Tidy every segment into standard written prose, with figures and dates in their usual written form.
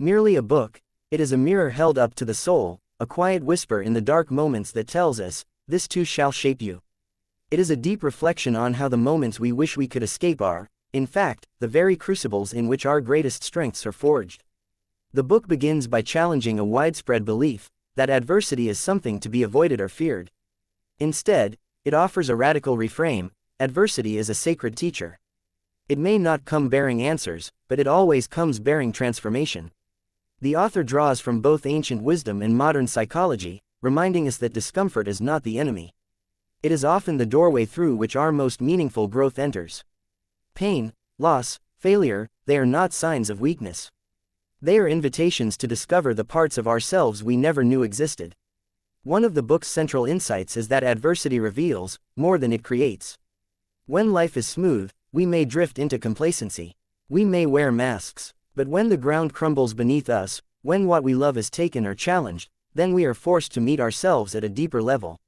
Merely a book, it is a mirror held up to the soul, a quiet whisper in the dark moments that tells us, this too shall shape you. It is a deep reflection on how the moments we wish we could escape are, in fact, the very crucibles in which our greatest strengths are forged. The book begins by challenging a widespread belief that adversity is something to be avoided or feared. Instead, it offers a radical reframe: adversity is a sacred teacher. It may not come bearing answers, but it always comes bearing transformation. The author draws from both ancient wisdom and modern psychology, reminding us that discomfort is not the enemy. It is often the doorway through which our most meaningful growth enters. Pain, loss, failure, they are not signs of weakness. They are invitations to discover the parts of ourselves we never knew existed. One of the book's central insights is that adversity reveals more than it creates. When life is smooth, we may drift into complacency. We may wear masks, but when the ground crumbles beneath us, when what we love is taken or challenged, then we are forced to meet ourselves at a deeper level.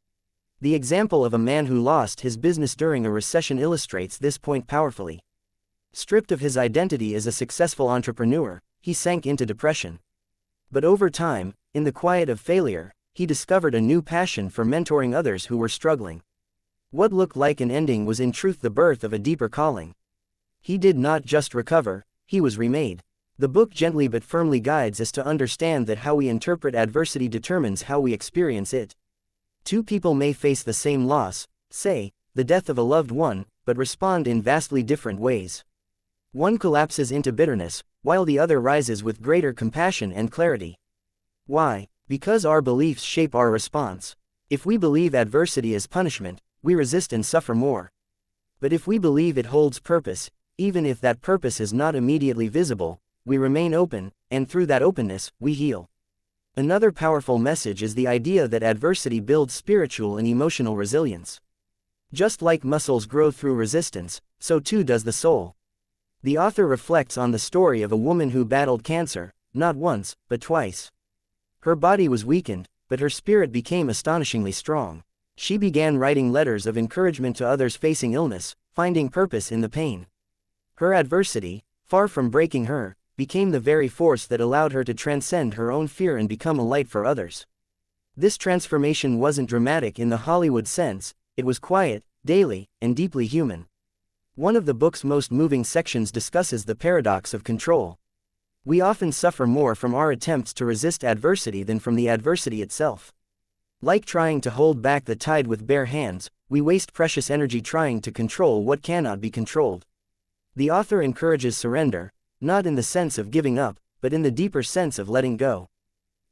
The example of a man who lost his business during a recession illustrates this point powerfully. Stripped of his identity as a successful entrepreneur, he sank into depression. But over time, in the quiet of failure, he discovered a new passion for mentoring others who were struggling. What looked like an ending was in truth the birth of a deeper calling. He did not just recover, he was remade. The book gently but firmly guides us to understand that how we interpret adversity determines how we experience it. Two people may face the same loss, say, the death of a loved one, but respond in vastly different ways. One collapses into bitterness, while the other rises with greater compassion and clarity. Why? Because our beliefs shape our response. If we believe adversity is punishment, we resist and suffer more. But if we believe it holds purpose, even if that purpose is not immediately visible, we remain open, and through that openness, we heal. Another powerful message is the idea that adversity builds spiritual and emotional resilience. Just like muscles grow through resistance, so too does the soul. The author reflects on the story of a woman who battled cancer, not once, but twice. Her body was weakened, but her spirit became astonishingly strong. She began writing letters of encouragement to others facing illness, finding purpose in the pain. Her adversity, far from breaking her, became the very force that allowed her to transcend her own fear and become a light for others. This transformation wasn't dramatic in the Hollywood sense, it was quiet, daily, and deeply human. One of the book's most moving sections discusses the paradox of control. We often suffer more from our attempts to resist adversity than from the adversity itself. Like trying to hold back the tide with bare hands, we waste precious energy trying to control what cannot be controlled. The author encourages surrender, not in the sense of giving up, but in the deeper sense of letting go.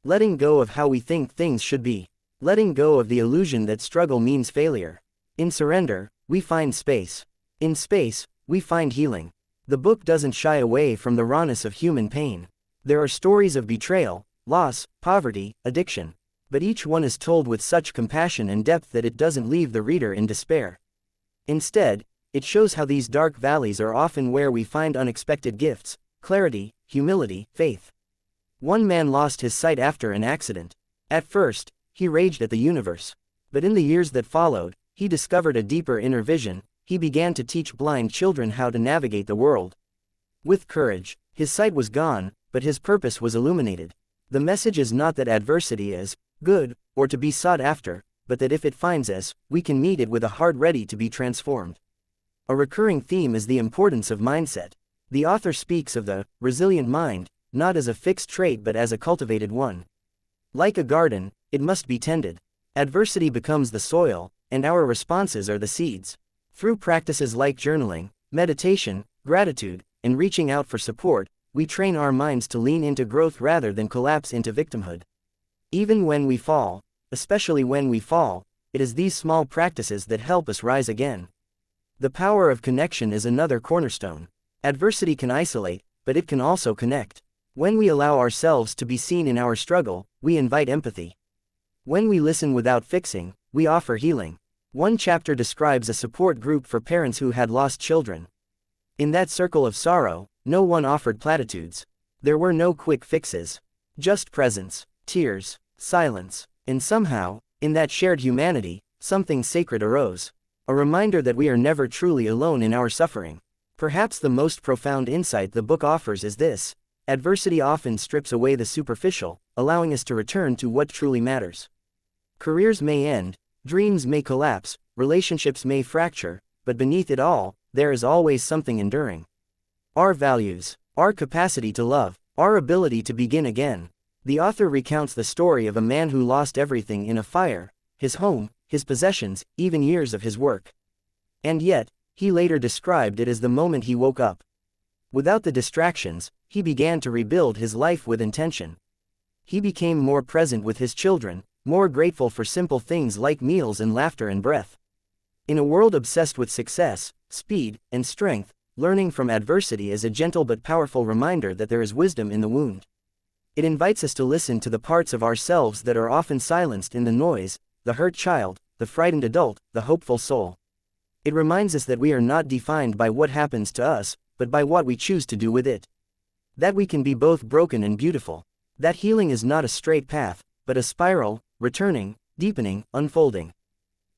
Letting go of how we think things should be. Letting go of the illusion that struggle means failure. In surrender, we find space. In space, we find healing. The book doesn't shy away from the rawness of human pain. There are stories of betrayal, loss, poverty, addiction. But each one is told with such compassion and depth that it doesn't leave the reader in despair. Instead, it shows how these dark valleys are often where we find unexpected gifts: clarity, humility, faith. One man lost his sight after an accident. At first, he raged at the universe. But in the years that followed, he discovered a deeper inner vision. He began to teach blind children how to navigate the world. With courage, his sight was gone, but his purpose was illuminated. The message is not that adversity is good, or to be sought after, but that if it finds us, we can meet it with a heart ready to be transformed. A recurring theme is the importance of mindset. The author speaks of the resilient mind, not as a fixed trait but as a cultivated one. Like a garden, it must be tended. Adversity becomes the soil, and our responses are the seeds. Through practices like journaling, meditation, gratitude, and reaching out for support, we train our minds to lean into growth rather than collapse into victimhood. Even when we fall, especially when we fall, it is these small practices that help us rise again. The power of connection is another cornerstone. Adversity can isolate, but it can also connect. When we allow ourselves to be seen in our struggle, we invite empathy. When we listen without fixing, we offer healing. One chapter describes a support group for parents who had lost children. In that circle of sorrow, no one offered platitudes. There were no quick fixes. Just presence, tears, silence, and somehow, in that shared humanity, something sacred arose. A reminder that we are never truly alone in our suffering. Perhaps the most profound insight the book offers is this: Adversity often strips away the superficial, allowing us to return to what truly matters. Careers may end, dreams may collapse, relationships may fracture, but beneath it all, there is always something enduring. Our values, our capacity to love, our ability to begin again. The author recounts the story of a man who lost everything in a fire, his home, his possessions, even years of his work. And yet, he later described it as the moment he woke up. Without the distractions, he began to rebuild his life with intention. He became more present with his children, more grateful for simple things like meals and laughter and breath. In a world obsessed with success, speed, and strength, learning from adversity is a gentle but powerful reminder that there is wisdom in the wound. It invites us to listen to the parts of ourselves that are often silenced in the noise, the hurt child, the frightened adult, the hopeful soul. It reminds us that we are not defined by what happens to us, but by what we choose to do with it. That we can be both broken and beautiful. That healing is not a straight path, but a spiral, returning, deepening, unfolding.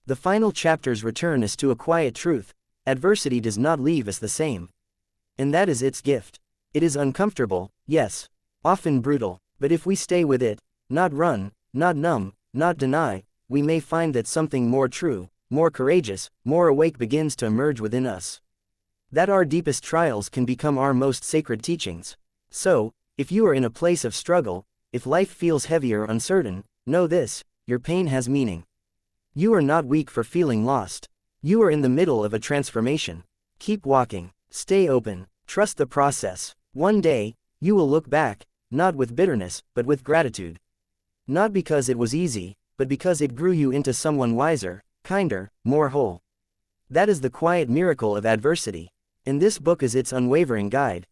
The final chapters return us to a quiet truth: adversity does not leave us the same. And that is its gift. It is uncomfortable, yes, often brutal, but if we stay with it, not run, not numb, not deny, we may find that something more true, more courageous, more awake begins to emerge within us. That our deepest trials can become our most sacred teachings. So, if you are in a place of struggle, if life feels heavy or uncertain, know this: your pain has meaning. You are not weak for feeling lost. You are in the middle of a transformation. Keep walking, stay open, trust the process. One day, you will look back, not with bitterness, but with gratitude. Not because it was easy, but because it grew you into someone wiser, kinder, more whole. That is the quiet miracle of adversity. And this book is its unwavering guide.